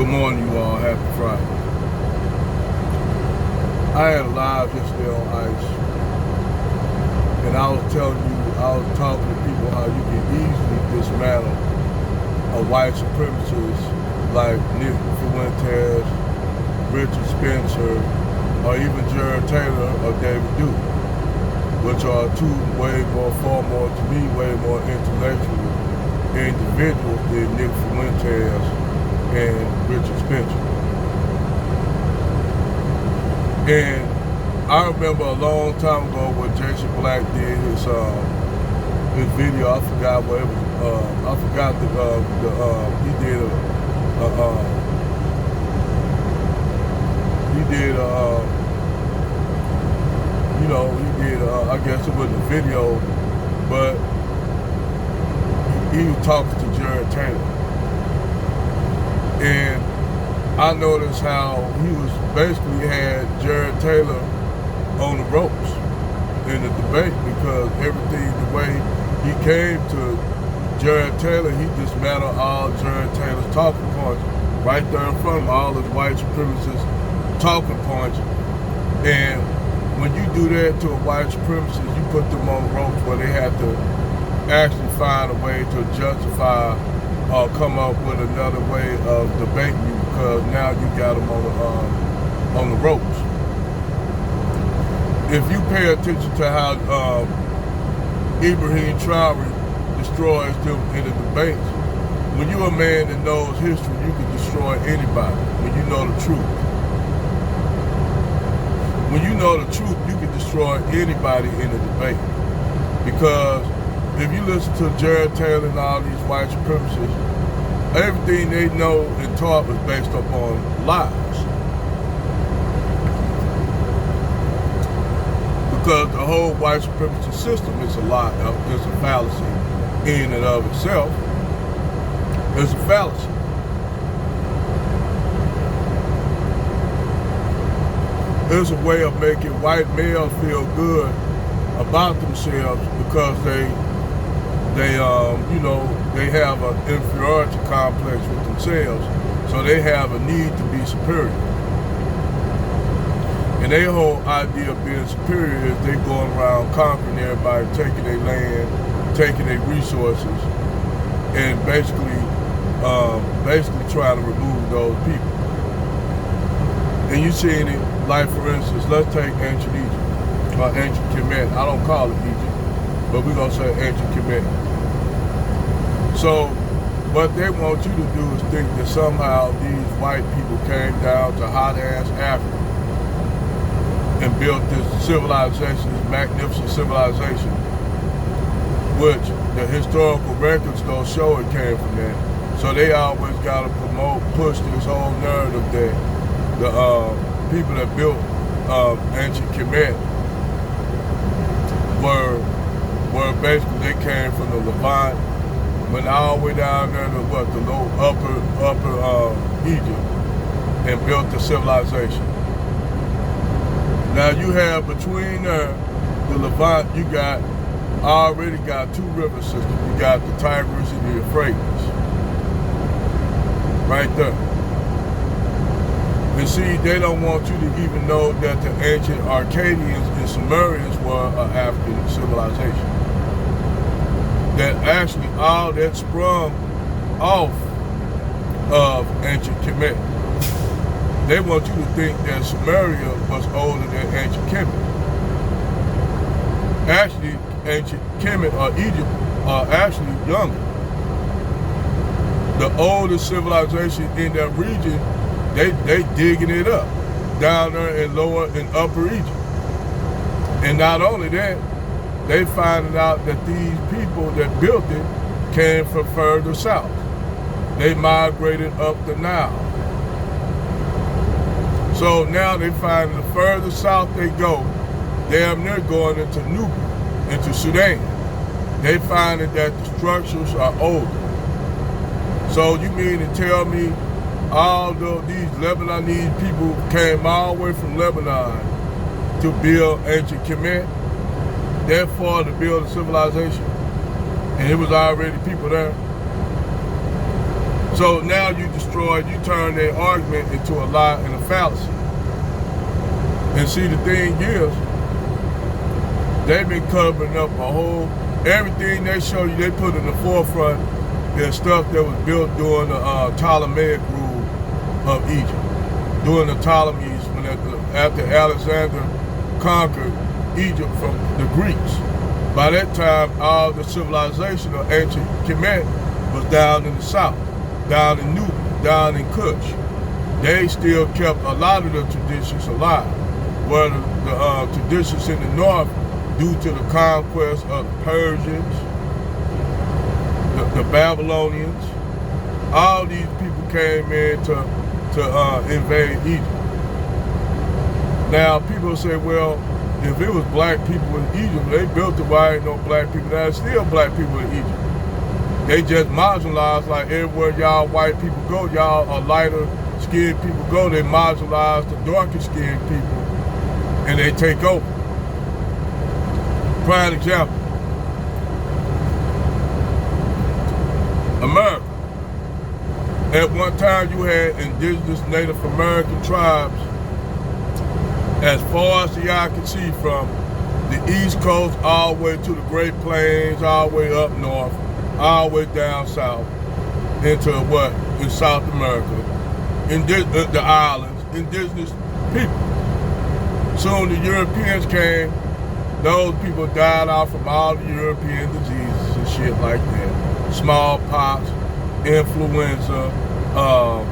Good morning, you all. Happy Friday. I had a live yesterday on ICE, and I was talking to people how you can easily dismantle a white supremacist like Nick Fuentes, Richard Spencer, or even Jared Taylor or David Duke, which are two far more intellectual individuals than Nick Fuentes and Richard Spencer. And I remember a long time ago when Jason Black did his video. I forgot what it was. I forgot I guess it wasn't a video, but he was talking to Jared Taylor. And I noticed how he was basically had Jared Taylor on the ropes in the debate, because everything, the way he came to Jared Taylor, he dismantled all Jared Taylor's talking points right there in front of him, all his white supremacist talking points. And when you do that to a white supremacist, you put them on the ropes where they have to actually find a way to justify or come up with another way of debating you, because now you got them on the ropes. If you pay attention to how Ibrahim Traore destroys them in the debates, when you're a man that knows history, you can destroy anybody when you know the truth. When you know the truth, you can destroy anybody in a debate. Because if you listen to Jared Taylor and all these white supremacists, everything they know and taught was based upon lies. Because the whole white supremacist system is a lie, it's a fallacy in and of itself. It's a fallacy. It's a way of making white males feel good about themselves because they have an inferiority complex with themselves, so they have a need to be superior. And their whole idea of being superior is they going around conquering everybody, taking their land, taking their resources, and basically trying to remove those people. And you seen it, like for instance, let's take ancient Egypt, or ancient Kemet. I don't call it Egypt, but we're gonna say ancient Kemet. So what they want you to do is think that somehow these white people came down to hot-ass Africa and built this civilization, this magnificent civilization, which the historical records don't show it came from that. So they always got to push this whole narrative that the people that built ancient Kemet were basically, they came from the Levant, went all the way down there to the low upper Egypt, and built the civilization. Now you have between the Levant, you already got two river systems. You got the Tigris and the Euphrates, right there. And see, they don't want you to even know that the ancient Akkadians and Sumerians were an African civilization. That actually all that sprung off of ancient Kemet. They want you to think that Sumeria was older than ancient Kemet. Actually, ancient Kemet or Egypt are actually younger. The oldest civilization in that region, they digging it up down there in lower and upper Egypt. And not only that, they finding out that these people that built it came from further south. They migrated up the Nile. So now they find the further south they go, damn near going into Nubia, into Sudan. They finding that the structures are older. So you mean to tell me all these Lebanese people came all the way from Lebanon to build ancient Kemet, therefore to build a civilization, and it was already people there? So now you turn their argument into a lie and a fallacy. And see, the thing is, they've been covering up everything they show you, they put in the forefront is stuff that was built during the Ptolemaic rule of Egypt. During the Ptolemies, after Alexander conquered Egypt from the Greeks. By that time, all the civilization of ancient Kemet was down in the south, down in Nubia, down in Kush. They still kept a lot of the traditions alive, where the traditions in the north, due to the conquest of the Persians, the Babylonians, all these people came in to invade Egypt. Now, people say, well, if it was black people in Egypt, they built it, why ain't no black people? There's still black people in Egypt. They just marginalized, like everywhere y'all white people go, y'all are lighter skinned people go, they marginalize the darker skinned people and they take over. Prime example, America. At one time you had indigenous Native American tribes as far as the eye can see, from the East Coast all the way to the Great Plains, all the way up north, all the way down south, into in South America, the islands, indigenous people. Soon the Europeans came, those people died out from all the European diseases and shit like that. Smallpox, influenza, all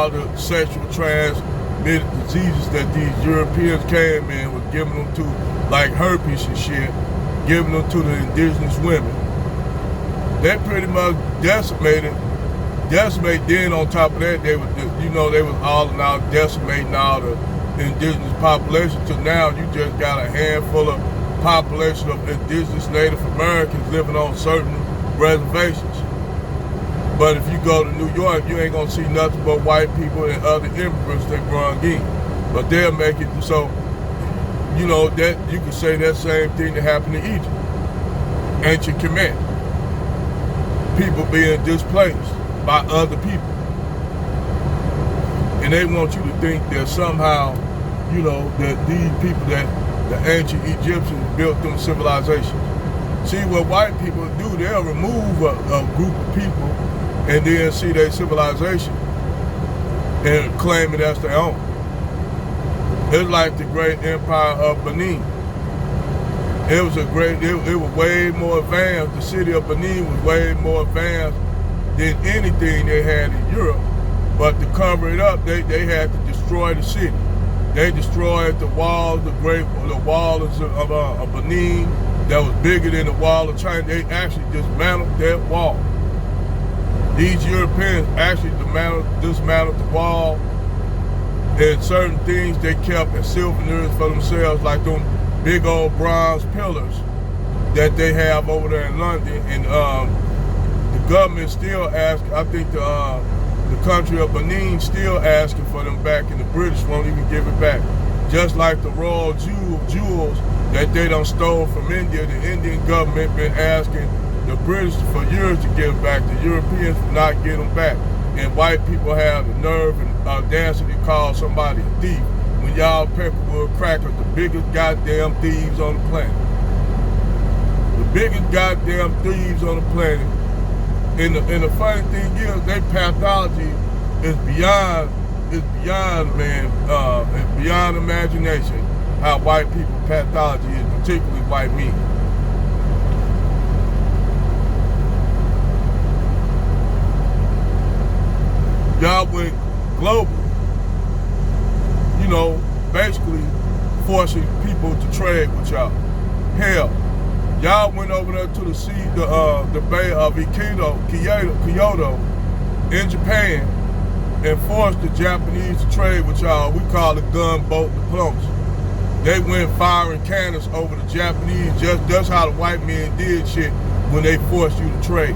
the sexual transmitted diseases that these Europeans came in was giving them to, like herpes and shit, giving them to the indigenous women. They pretty much decimated. Then on top of that, they was all out decimating all the indigenous population. To now, you just got a handful of population of indigenous Native Americans living on certain reservations. But if you go to New York, you ain't gonna see nothing but white people and other immigrants that brung in. But they'll make it so, that you can say that same thing that happened in Egypt. Ancient Kemet. People being displaced by other people. And they want you to think that somehow, that these people, that the ancient Egyptians built them civilizations. See, what white people do, they'll remove a group of people and then see their civilization and claim it as their own. It's like the great empire of Benin. It was way more advanced. The city of Benin was way more advanced than anything they had in Europe. But to cover it up, they had to destroy the city. They destroyed the walls, the wall of Benin that was bigger than the wall of China. They actually dismantled that wall. These Europeans actually dismantled the wall, and certain things they kept as souvenirs for themselves, like them big old bronze pillars that they have over there in London. And the government still asks, I think the country of Benin still asking for them back, and the British won't even give it back. Just like the royal jewels that they done stole from India, the Indian government been asking the British for years to give back. The Europeans will not get them back. And white people have the nerve and audacity to call somebody a thief when y'all Peckerwood crackers the biggest goddamn thieves on the planet. The biggest goddamn thieves on the planet. And the funny thing is, their pathology is beyond man, it's beyond imagination how white people pathology is, particularly white men. Y'all went global, basically forcing people to trade with y'all. Hell, y'all went over there to the sea, the Bay of Kyoto in Japan, and forced the Japanese to trade with y'all. We call it gunboat diplomacy. They went firing cannons over the Japanese. That's how the white men did shit when they forced you to trade.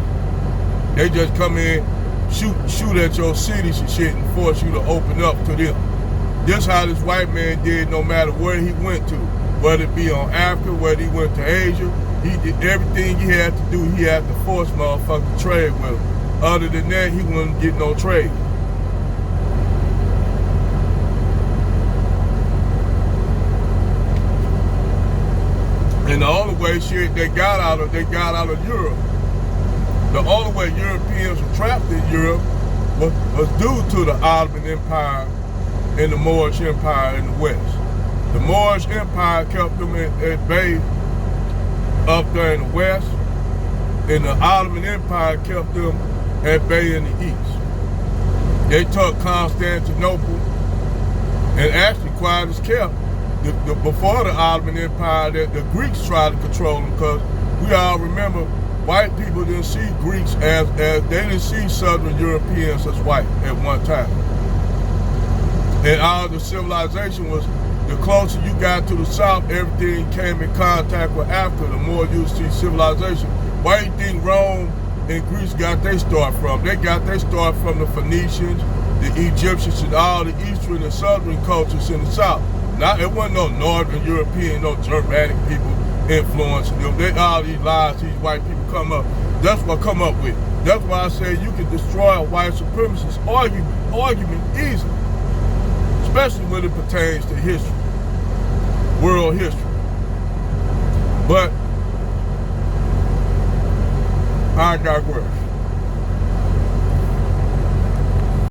They just come in, shoot at your cities and shit, and force you to open up to them. This how this white man did, no matter where he went to, whether it be on Africa, whether he went to Asia. He did everything he had to do. He had to force motherfuckers to trade with him. Other than that, he wouldn't get no trade. And the only way they got out of Europe. The only way Europeans were trapped in Europe was due to the Ottoman Empire and the Moorish Empire in the West. The Moorish Empire kept them at bay up there in the West, and the Ottoman Empire kept them at bay in the East. They took Constantinople, and actually quiet as kept. Before the Ottoman Empire, the Greeks tried to control them, because we all remember white people didn't see Greeks as they didn't see Southern Europeans as white at one time. And all the civilization was, the closer you got to the south, everything came in contact with Africa, the more you see civilization. Why do you think Rome and Greece got their start from? They got their start from the Phoenicians, the Egyptians, and all the eastern and southern cultures in the south. It wasn't no northern European, no Germanic people influencing them. All these lies these white people come up. That's what come up with. That's why I say you can destroy a white supremacist argument easily, especially when it pertains to history, world history. But I digress.